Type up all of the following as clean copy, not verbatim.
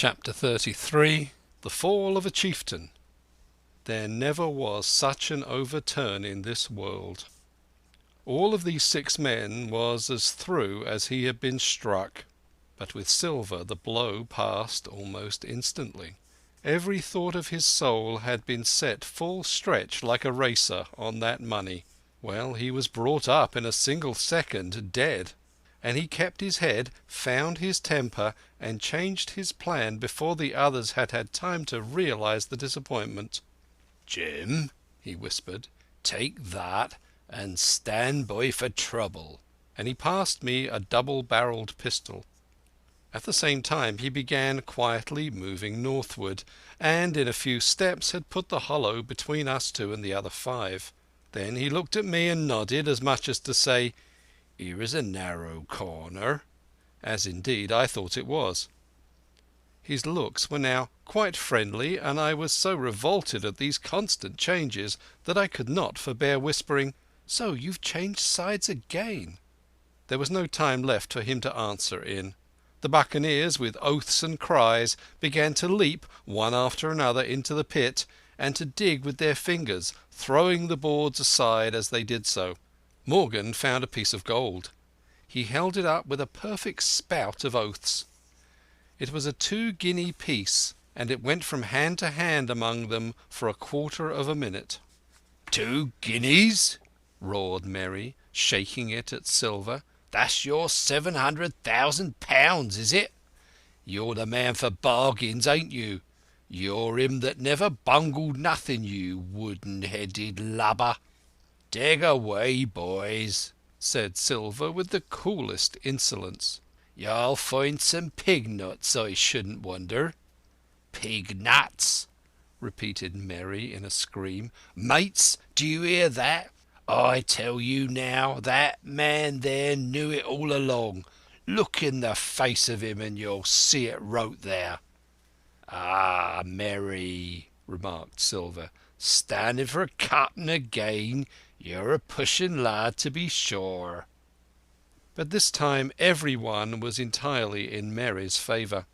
Chapter 33. The Fall of a Chieftain. There never was such an overturn in this world. All of these 6 men was as through as he had been struck, but with Silver the blow passed almost instantly. Every thought of his soul had been set full stretch like a racer on that money. Well, he was brought up in a single second dead. And he kept his head, found his temper, and changed his plan before the others had had time to realize the disappointment. "Jim," he whispered, "take that and stand by for trouble." And he passed me a double-barrelled pistol. At the same time he began quietly moving northward, and in a few steps had put the hollow between us 2 and the other 5. Then he looked at me and nodded, as much as to say, "Here is a narrow corner," as indeed I thought it was. His looks were now quite friendly, and I was so revolted at these constant changes that I could not forbear whispering, "So you've changed sides again." There was no time left for him to answer in. The buccaneers, with oaths and cries, began to leap one after another into the pit, and to dig with their fingers, throwing the boards aside as they did so. Morgan found a piece of gold. He held it up with a perfect spout of oaths. It was a 2-guinea piece, and it went from hand to hand among them for a quarter of a minute. "2 guineas?" roared Merry, shaking it at Silver. "That's your £700,000, is it? You're the man for bargains, ain't you? You're him that never bungled nothing, you wooden-headed lubber. Dig away, boys," said Silver with the coolest insolence. "You'll find some pig nuts, I shouldn't wonder." "Pig nuts!" repeated Merry in a scream. "Mates, do you hear that? I tell you now, that man there knew it all along. Look in the face of him and you'll see it wrote there." "Ah, Merry," remarked Silver, "standing for cutting again. You're a pushing lad, to be sure." But this time everyone was entirely in Merry's favour.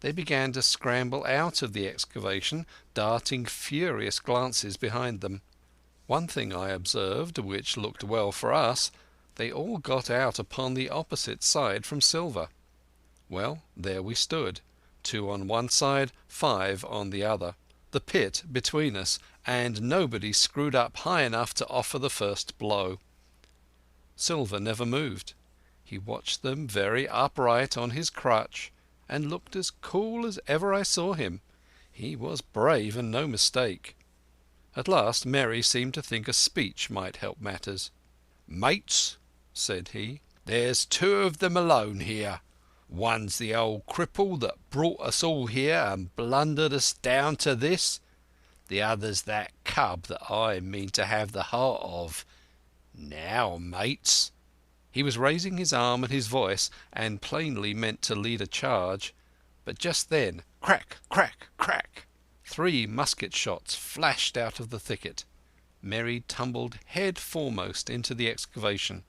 They began to scramble out of the excavation, darting furious glances behind them. One thing I observed, which looked well for us: they all got out upon the opposite side from Silver. Well, there we stood, 2 on one side, 5 on the other, the pit between us, and nobody screwed up high enough to offer the first blow. Silver never moved. He watched them very upright on his crutch, and looked as cool as ever I saw him. He was brave and no mistake. At last Merry seemed to think a speech might help matters. "Mates," said he, "there's 2 of them alone here. One's the old cripple that brought us all here and blundered us down to this. The other's that cub that I mean to have the heart of. Now, mates." He was raising his arm and his voice, and plainly meant to lead a charge. But just then, crack, crack, crack, 3 musket shots flashed out of the thicket. Merry tumbled head foremost into the excavation.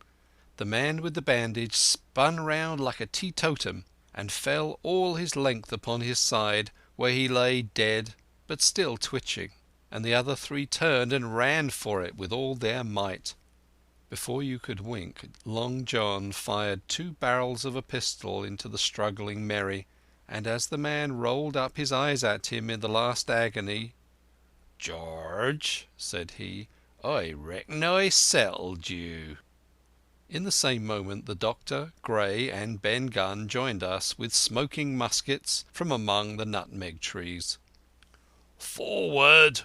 The man with the bandage spun round like a teetotum and fell all his length upon his side, where he lay dead but still twitching, and the other 3 turned and ran for it with all their might. Before you could wink, Long John fired 2 barrels of a pistol into the struggling Merry, and as the man rolled up his eyes at him in the last agony, "George," said he, "I reckon I settled you." In the same moment the doctor, Gray, and Ben Gunn joined us with smoking muskets from among the nutmeg trees. "Forward!"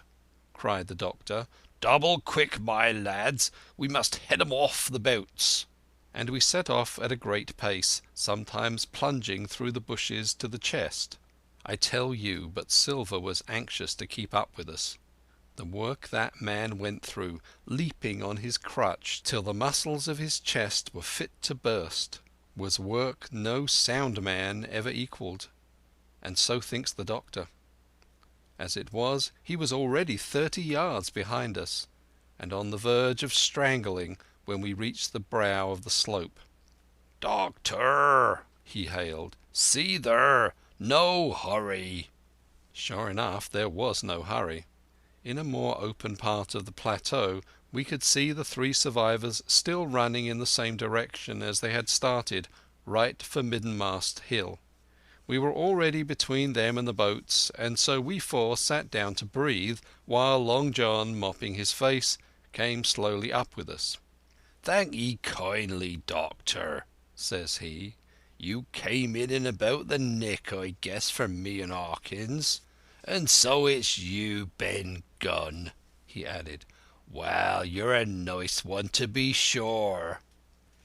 cried the doctor. "Double quick, my lads. We must head 'em off the boats." And we set off at a great pace, sometimes plunging through the bushes to the chest. I tell you, but Silver was anxious to keep up with us. The work that man went through, leaping on his crutch till the muscles of his chest were fit to burst, was work no sound man ever equalled. And so thinks the doctor. As it was, he was already 30 yards behind us, and on the verge of strangling when we reached the brow of the slope. "Doctor!" he hailed. "See there! No hurry." Sure enough, there was no hurry. In a more open part of the plateau we could see the three survivors still running in the same direction as they had started, right for Middenmast Hill. We were already between them and the boats, and so we four sat down to breathe, while Long John, mopping his face, came slowly up with us. "Thank ye kindly, Doctor," says he. "You came in about the nick, I guess, for me and Hawkins. And so it's you, Ben Gunn," he added. "Well, you're a nice one, to be sure."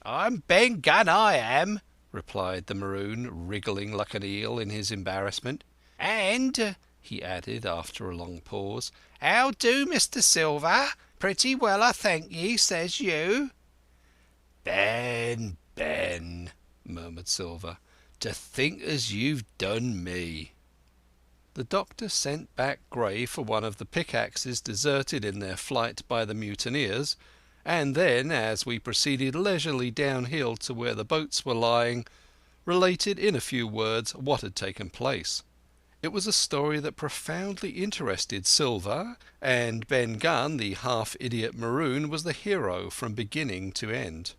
"I'm Ben Gunn, I am," replied the Maroon, wriggling like an eel in his embarrassment. "And," he added after a long pause, "how do, Mr. Silver? Pretty well, I thank ye, says you." "Ben, Ben," murmured Silver, "to think as you've done me." The doctor sent back Gray for one of the pickaxes deserted in their flight by the mutineers, and then, as we proceeded leisurely downhill to where the boats were lying, related in a few words what had taken place. It was a story that profoundly interested Silver, and Ben Gunn, the half-idiot Maroon, was the hero from beginning to end.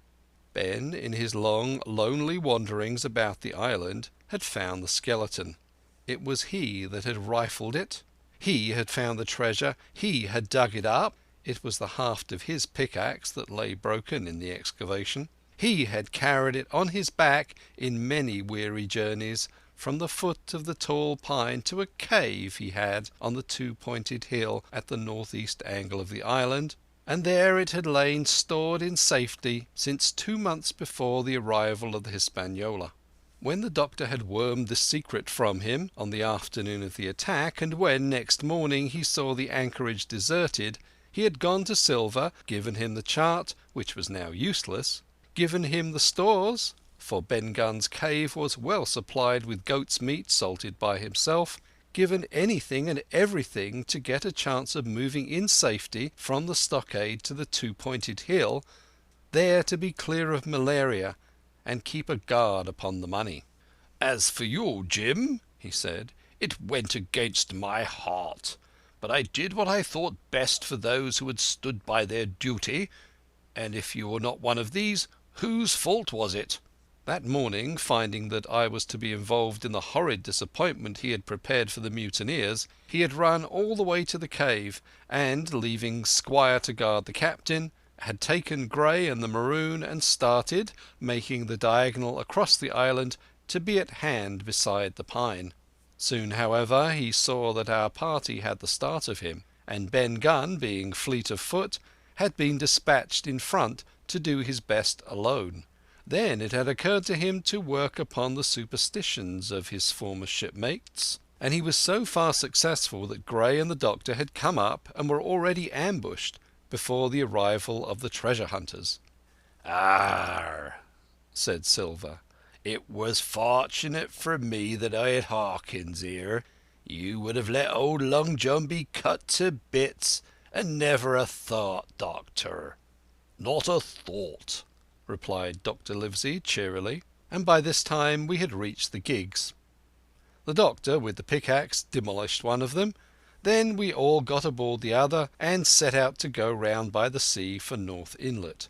Ben, in his long, lonely wanderings about the island, had found the skeleton. It was he that had rifled it. He had found the treasure. He had dug it up. It was the haft of his pickaxe that lay broken in the excavation. He had carried it on his back in many weary journeys from the foot of the tall pine to a cave he had on the two-pointed hill at the northeast angle of the island, and there it had lain stored in safety since 2 months before the arrival of the Hispaniola. When the doctor had wormed the secret from him on the afternoon of the attack, and when next morning he saw the anchorage deserted, he had gone to Silver, given him the chart, which was now useless, given him the stores, for Ben Gunn's cave was well supplied with goat's meat salted by himself, given anything and everything to get a chance of moving in safety from the stockade to the two-pointed hill, there to be clear of malaria and keep a guard upon the money. "As for you, Jim," he said, "it went against my heart, but I did what I thought best for those who had stood by their duty, and if you were not one of these, whose fault was it?" That morning, finding that I was to be involved in the horrid disappointment he had prepared for the mutineers, he had run all the way to the cave, and, leaving Squire to guard the captain, had taken Gray and the Maroon and started, making the diagonal across the island, to be at hand beside the pine. Soon, however, he saw that our party had the start of him, and Ben Gunn, being fleet of foot, had been dispatched in front to do his best alone. Then it had occurred to him to work upon the superstitions of his former shipmates, and he was so far successful that Gray and the doctor had come up and were already ambushed before the arrival of the treasure hunters. "Arr," said Silver, "it was fortunate for me that I had Hawkins here. You would have let old Long John be cut to bits, and never a thought, Doctor." "Not a thought," replied Dr. Livesey cheerily, and by this time we had reached the gigs. The doctor, with the pickaxe, demolished one of them. Then we all got aboard the other and set out to go round by the sea for North Inlet.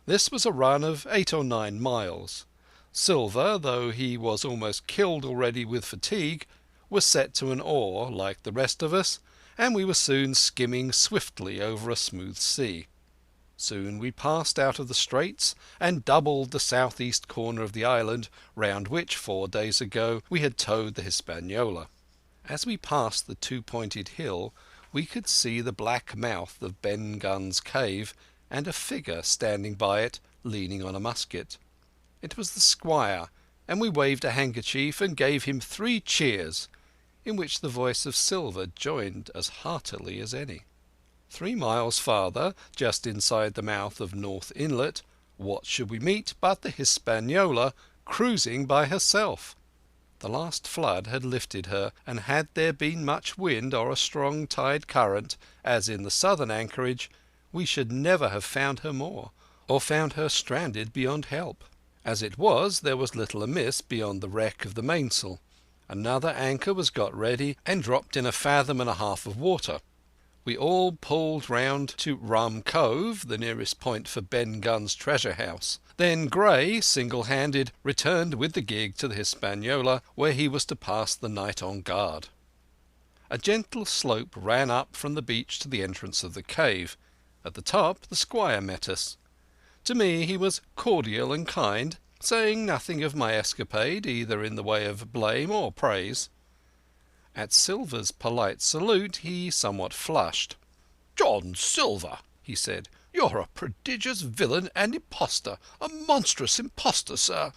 This was a run of 8 or 9 miles. Silver, though he was almost killed already with fatigue, was set to an oar like the rest of us, and we were soon skimming swiftly over a smooth sea. Soon we passed out of the straits and doubled the southeast corner of the island, round which 4 days ago we had towed the Hispaniola. As we passed the two-pointed hill we could see the black mouth of Ben Gunn's cave and a figure standing by it, leaning on a musket. It was the squire, and we waved a handkerchief and gave him 3 cheers, in which the voice of Silver joined as heartily as any. 3 miles farther, just inside the mouth of North Inlet, what should we meet but the Hispaniola cruising by herself? The last flood had lifted her, and had there been much wind or a strong tide current, as in the southern anchorage, we should never have found her more, or found her stranded beyond help. As it was, there was little amiss beyond the wreck of the mainsail. Another anchor was got ready and dropped in 1.5 fathoms of water. We all pulled round to Rum Cove, the nearest point for Ben Gunn's treasure house. Then Gray, single-handed, returned with the gig to the Hispaniola, where he was to pass the night on guard. A gentle slope ran up from the beach to the entrance of the cave. At the top the squire met us. To me he was cordial and kind, saying nothing of my escapade, either in the way of blame or praise. At Silver's polite salute he somewhat flushed. "John Silver," he said, "you're a prodigious villain and impostor, a monstrous impostor, sir.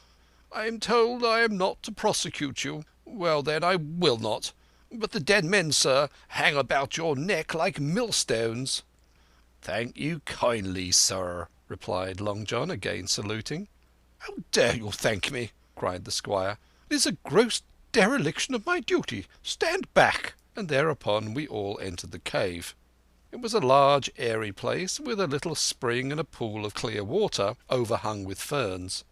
I am told I am not to prosecute you. Well, then, I will not. But the dead men, sir, hang about your neck like millstones." "Thank you kindly, sir," replied Long John, again saluting. "How dare you thank me?" cried the squire. "It is a gross dereliction of my duty. Stand back." And thereupon we all entered the cave. It was a large, airy place, with a little spring and a pool of clear water, overhung with ferns.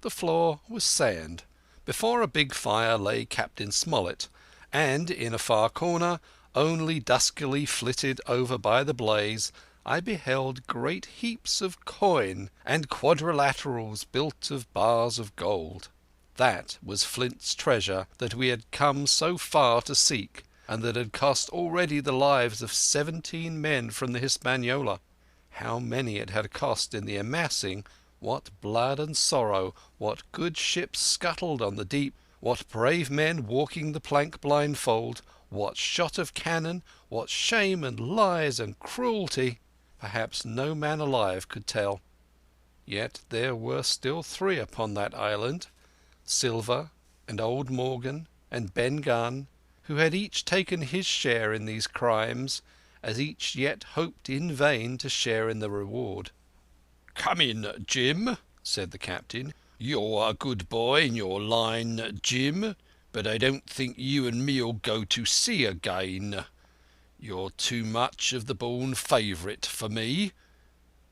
The floor was sand. Before a big fire lay Captain Smollett, and in a far corner, only duskily flitted over by the blaze, I beheld great heaps of coin and quadrilaterals built of bars of gold. That was Flint's treasure that we had come so far to seek, and that had cost already the lives of 17 men from the Hispaniola. How many it had cost in the amassing, what blood and sorrow, what good ships scuttled on the deep, what brave men walking the plank blindfold, what shot of cannon, what shame and lies and cruelty, perhaps no man alive could tell. Yet there were still 3 upon that island, Silver and old Morgan and Ben Gunn, who had each taken his share in these crimes, as each yet hoped in vain to share in the reward. "Come in, Jim," said the captain. "You're a good boy in your line, Jim, but I don't think you and me'll go to sea again. You're too much of the born favourite for me.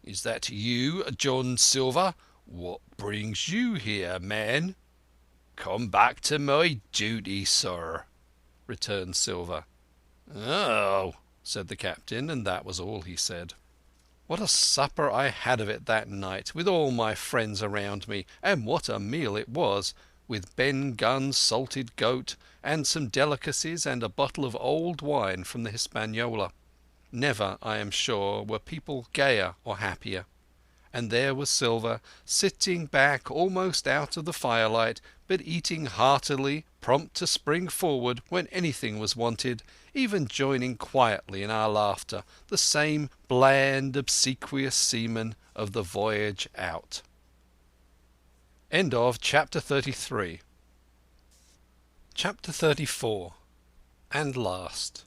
Is that you, John Silver? What brings you here, man?" "Come back to my duty, sir," returned Silver. "Oh," said the captain, and that was all he said. What a supper I had of it that night, with all my friends around me, and what a meal it was, with Ben Gunn's salted goat, and some delicacies, and a bottle of old wine from the Hispaniola. Never, I am sure, were people gayer or happier. And there was Silver, sitting back almost out of the firelight, but eating heartily, prompt to spring forward when anything was wanted, even joining quietly in our laughter, the same bland, obsequious seaman of the voyage out. End of Chapter 33. Chapter 34. And last.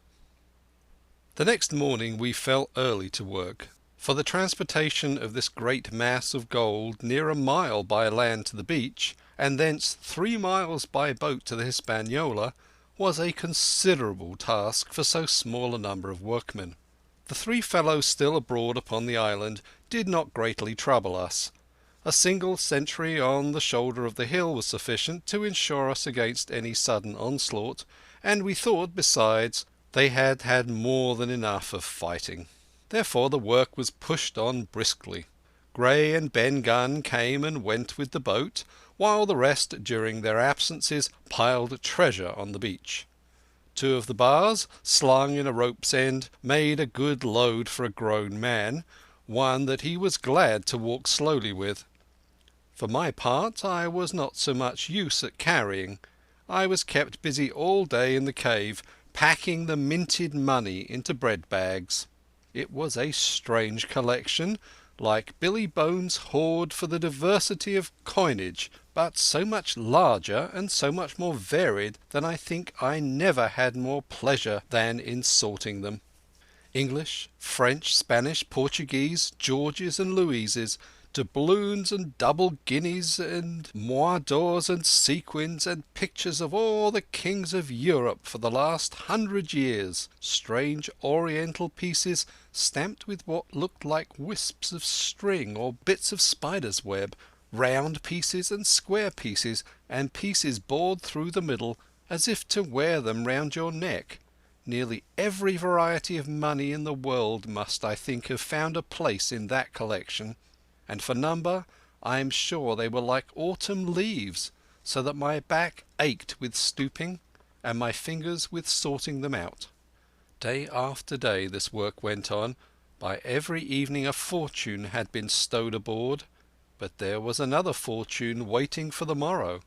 The next morning we fell early to work, for the transportation of this great mass of gold near a mile by land to the beach, and thence 3 miles by boat to the Hispaniola, was a considerable task for so small a number of workmen. The 3 fellows still abroad upon the island did not greatly trouble us. A single sentry on the shoulder of the hill was sufficient to ensure us against any sudden onslaught, and we thought, besides, they had had more than enough of fighting. Therefore the work was pushed on briskly. Gray and Ben Gunn came and went with the boat, while the rest, during their absences, piled treasure on the beach. 2 of the bars, slung in a rope's end, made a good load for a grown man, one that he was glad to walk slowly with. For my part, I was not so much use at carrying. I was kept busy all day in the cave, packing the minted money into bread bags. It was a strange collection, like Billy Bones' hoard for the diversity of coinage, but so much larger and so much more varied that I think I never had more pleasure than in sorting them. English, French, Spanish, Portuguese, Georges and Louises, doubloons and double guineas and moire d'ors and sequins and pictures of all the kings of Europe for the last 100 years, strange oriental pieces stamped with what looked like wisps of string or bits of spider's web, round pieces and square pieces, and pieces bored through the middle, as if to wear them round your neck. Nearly every variety of money in the world must, I think, have found a place in that collection, and for number I am sure they were like autumn leaves, so that my back ached with stooping, and my fingers with sorting them out. Day after day this work went on. By every evening a fortune had been stowed aboard, but there was another fortune waiting for the morrow.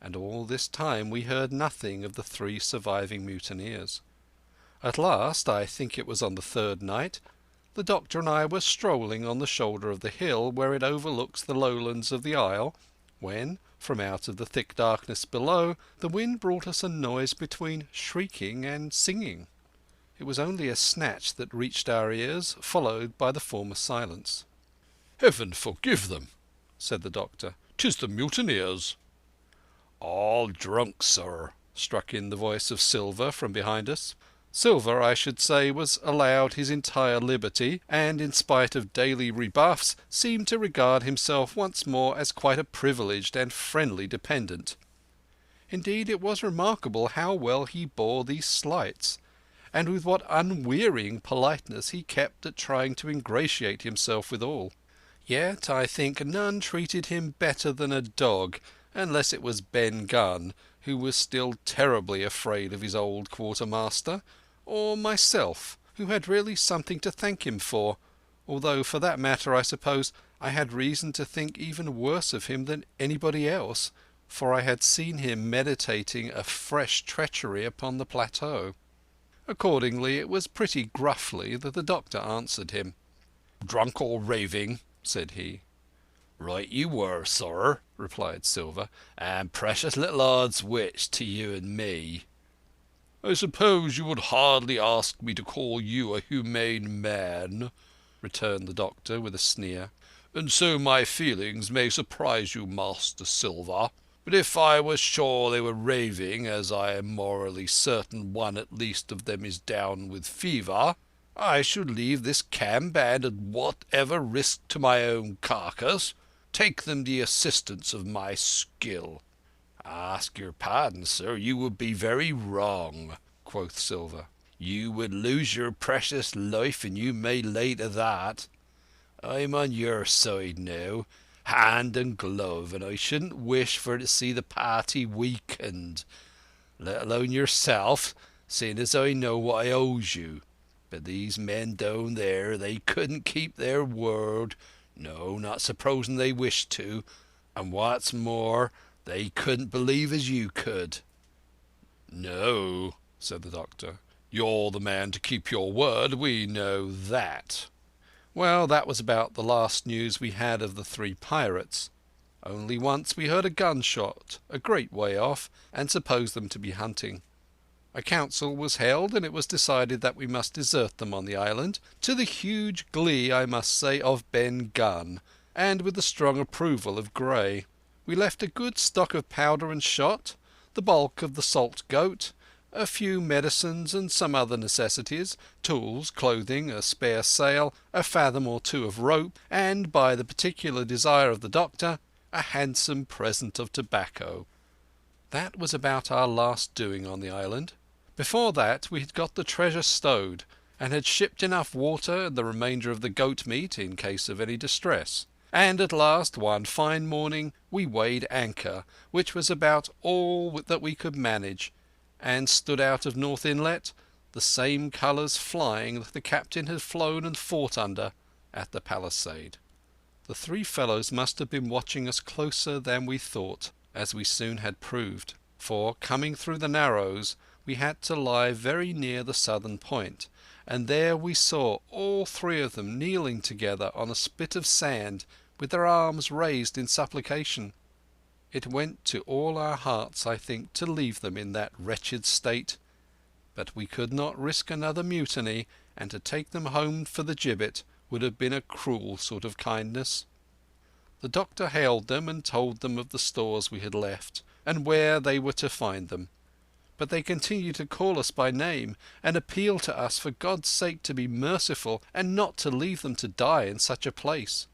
And all this time we heard nothing of the 3 surviving mutineers. At last, I think it was on the 3rd night, the doctor and I were strolling on the shoulder of the hill where it overlooks the lowlands of the isle, when, from out of the thick darkness below, the wind brought us a noise between shrieking and singing. It was only a snatch that reached our ears, followed by the former silence. "Heaven forgive them," said the doctor. "'Tis the mutineers." "All drunk, sir," struck in the voice of Silver from behind us. Silver, I should say, was allowed his entire liberty, and in spite of daily rebuffs seemed to regard himself once more as quite a privileged and friendly dependent. Indeed, it was remarkable how well he bore these slights, and with what unwearying politeness he kept at trying to ingratiate himself with all. Yet I think none treated him better than a dog, unless it was Ben Gunn, who was still terribly afraid of his old quartermaster, or myself, who had really something to thank him for, although for that matter I suppose I had reason to think even worse of him than anybody else, for I had seen him meditating a fresh treachery upon the plateau. Accordingly it was pretty gruffly that the doctor answered him. "Drunk or raving?" said he. "Right you were, sir," replied Silver, "and precious little odds which to you and me." "I suppose you would hardly ask me to call you a humane man," returned the doctor with a sneer, "and so my feelings may surprise you, Master Silver. But if I was sure they were raving, as I am morally certain one at least of them is down with fever, I should leave this cam band at whatever risk to my own carcass, take them the assistance of my skill." "Ask your pardon, sir, you would be very wrong," quoth Silver. "You would lose your precious life, and you may lay to that. I'm on your side now, hand and glove, and I shouldn't wish for to see the party weakened, let alone yourself, seeing as I know what I owes you. But these men down there, they couldn't keep their word, no, not supposing they wished to, and what's more, they couldn't believe as you could." "No," said the doctor. "You're the man to keep your word, we know that." Well, that was about the last news we had of the 3 pirates. Only once we heard a gunshot a great way off, and supposed them to be hunting. A council was held, and it was decided that we must desert them on the island, to the huge glee, I must say, of Ben Gunn, and with the strong approval of Gray. We left a good stock of powder and shot, the bulk of the salt goat, a few medicines and some other necessities, tools, clothing, a spare sail, a fathom or 2 of rope, and, by the particular desire of the doctor, a handsome present of tobacco. That was about our last doing on the island. Before that we had got the treasure stowed, and had shipped enough water and the remainder of the goat meat in case of any distress. And at last, one fine morning, we weighed anchor, which was about all that we could manage, and stood out of North Inlet, the same colours flying that the captain had flown and fought under at the palisade. The 3 fellows must have been watching us closer than we thought, as we soon had proved, for, coming through the narrows, we had to lie very near the southern point, and there we saw all 3 of them kneeling together on a spit of sand, with their arms raised in supplication. It went to all our hearts, I think, to leave them in that wretched state, but we could not risk another mutiny, and to take them home for the gibbet would have been a cruel sort of kindness. The doctor hailed them and told them of the stores we had left, and where they were to find them. But they continued to call us by name, and appeal to us for God's sake to be merciful, and not to leave them to die in such a place.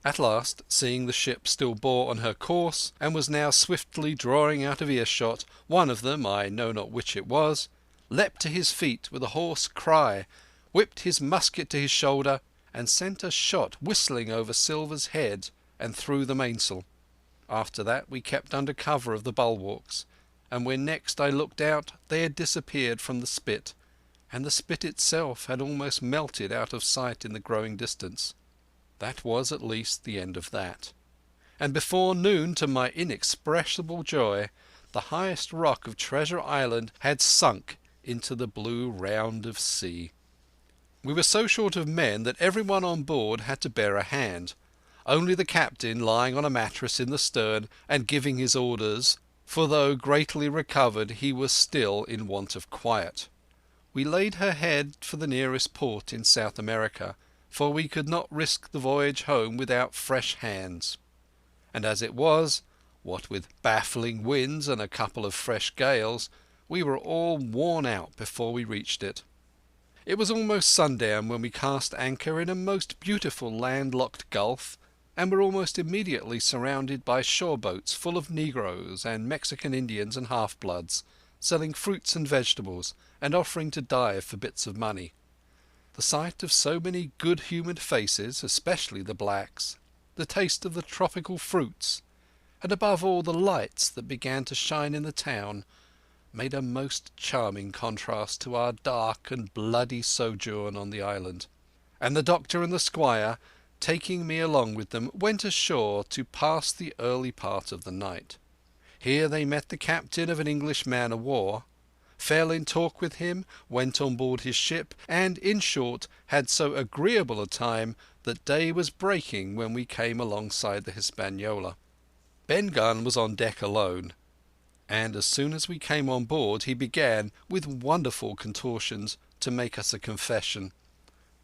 At last, seeing the ship still bore on her course, and was now swiftly drawing out of earshot, one of them, I know not which it was, leapt to his feet with a hoarse cry, whipped his musket to his shoulder, and sent a shot whistling over Silver's head and through the mainsail. After that we kept under cover of the bulwarks, and when next I looked out they had disappeared from the spit, and the spit itself had almost melted out of sight in the growing distance. That was at least the end of that. And before noon, to my inexpressible joy, the highest rock of Treasure Island had sunk into the blue round of sea. We were so short of men that everyone on board had to bear a hand, only the captain lying on a mattress in the stern and giving his orders, for though greatly recovered he was still in want of quiet. We laid her head for the nearest port in South America, for we could not risk the voyage home without fresh hands. And as it was, what with baffling winds and a couple of fresh gales, we were all worn out before we reached it. It was almost sundown when we cast anchor in a most beautiful landlocked gulf, and were almost immediately surrounded by shore boats full of negroes and Mexican Indians and half-bloods, selling fruits and vegetables and offering to dive for bits of money. The sight of so many good-humoured faces, especially the blacks, the taste of the tropical fruits, and above all the lights that began to shine in the town, made a most charming contrast to our dark and bloody sojourn on the island. And the doctor and the squire, taking me along with them, went ashore to pass the early part of the night. Here they met the captain of an English man-of-war, fell in talk with him, went on board his ship, and, in short, had so agreeable a time that day was breaking when we came alongside the Hispaniola. Ben Gunn was on deck alone, and as soon as we came on board he began, with wonderful contortions, to make us a confession.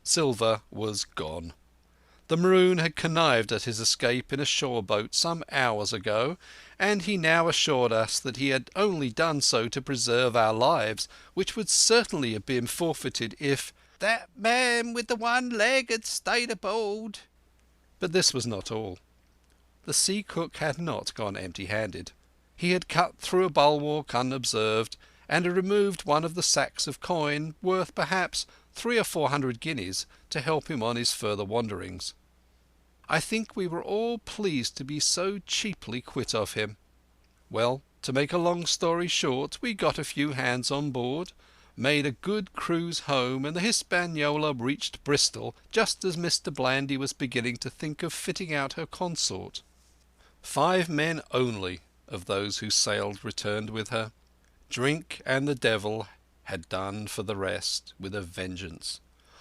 Silver was gone. The Maroon had connived at his escape in a shore boat some hours ago, and he now assured us that he had only done so to preserve our lives, which would certainly have been forfeited if "that man with the one leg had stayed aboard." But this was not all. The sea cook had not gone empty-handed. He had cut through a bulwark unobserved, and had removed one of the sacks of coin, worth perhaps 300 or 400 guineas, to help him on his further wanderings. I think we were all pleased to be so cheaply quit of him. Well, to make a long story short, we got a few hands on board, made a good cruise home, and the Hispaniola reached Bristol just as Mr. Blandy was beginning to think of fitting out her consort. 5 men only of those who sailed returned with her. Drink and the devil had done for the rest with a vengeance,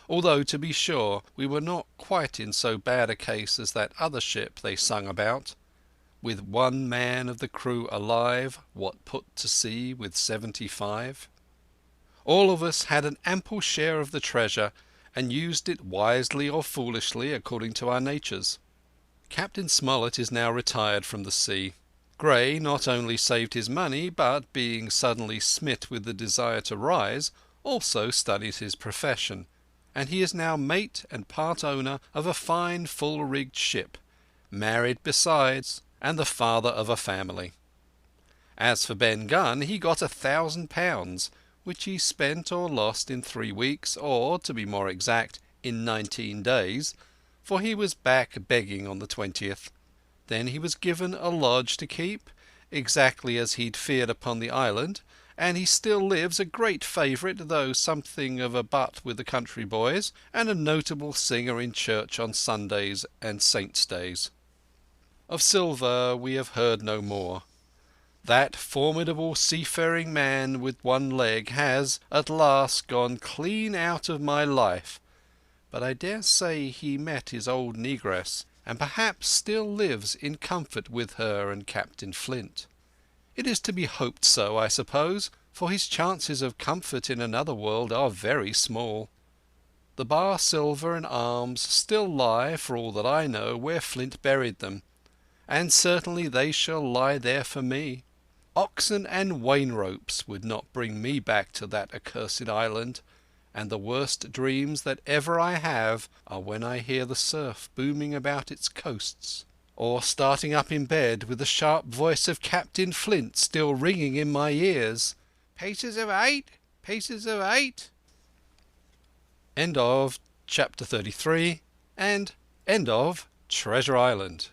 although, to be sure, we were not quite in so bad a case as that other ship they sung about, with 1 man of the crew alive, what put to sea with 75. All of us had an ample share of the treasure, and used it wisely or foolishly according to our natures. Captain Smollett is now retired from the sea. Gray not only saved his money, but, being suddenly smit with the desire to rise, also studied his profession, and he is now mate and part owner of a fine full-rigged ship, married besides, and the father of a family. As for Ben Gunn, he got £1,000, which he spent or lost in 3 weeks, or, to be more exact, in 19 days, for he was back begging on the 20th. Then he was given a lodge to keep, exactly as he'd feared upon the island, and he still lives a great favourite, though something of a butt with the country boys, and a notable singer in church on Sundays and saints' days. Of Silver we have heard no more. That formidable seafaring man with 1 leg has, at last, gone clean out of my life, but I dare say he met his old negress, and perhaps still lives in comfort with her and Captain Flint. It is to be hoped so, I suppose, for his chances of comfort in another world are very small. The bar silver and arms still lie, for all that I know, where Flint buried them, and certainly they shall lie there for me. Oxen and wain ropes would not bring me back to that accursed island, and the worst dreams that ever I have are when I hear the surf booming about its coasts, or starting up in bed with the sharp voice of Captain Flint still ringing in my ears. "Pieces of 8? Pieces of 8?" End of chapter 33 and end of Treasure Island.